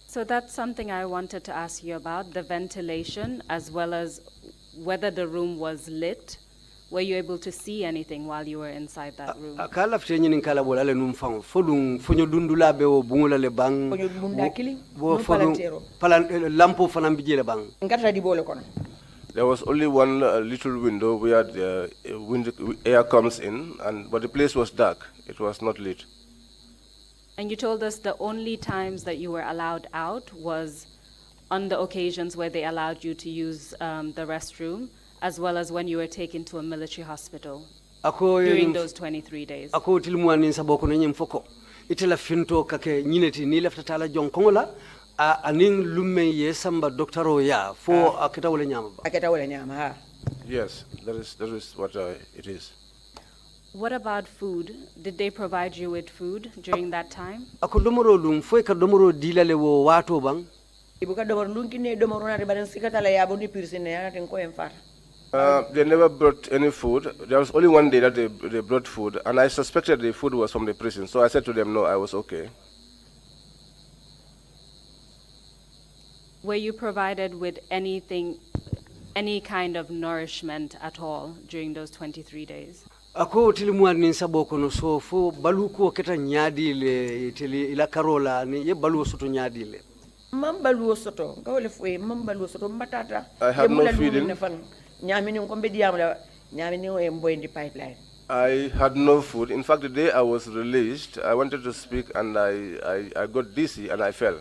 So that's something I wanted to ask you about, the ventilation, as well as whether the room was lit. Were you able to see anything while you were inside that room? Akala ftenyi ninkala bolale numfang fodung fonyo dundula be o bungula le bang. Fonyo dunda kili. Wo fodung lampo fanambije le bang. Ngatra di bole kono. There was only one little window where the air comes in, but the place was dark. It was not lit. And you told us the only times that you were allowed out was on the occasions where they allowed you to use the restroom, as well as when you were taken to a military hospital during those 23 days. Ako tilmuani saboko nenyem foko. Itela finto kake nyineti ni lefta tala jonkongola. Aning lumme ye samba doctoro ya fo aketa wala nyama ha. Yes, that is what it is. What about food? Did they provide you with food during that time? Ako domoro lum foi ka domoro dilale wo wato bang. ibuka domor lunkine domor na badan sikata la yabo ni pirsine yana ten ko en fata. They never brought any food. There was only one day that they brought food, and I suspected the food was from the prison. So I said to them, no, I was okay. Were you provided with anything, any kind of nourishment at all during those 23 days? Ako tilimuar ni sabo kono so fo balu ko keta nyadi le tili ila karola ni ye balu soto nyadi le. Mambalu soto gawle fo mambalu soto mbatata. I had no feeding. Nyamini ko mbedi amla nyamini o embo in the pipeline. I had no food. In fact, the day I was released, I wanted to speak and I got dizzy and I fell.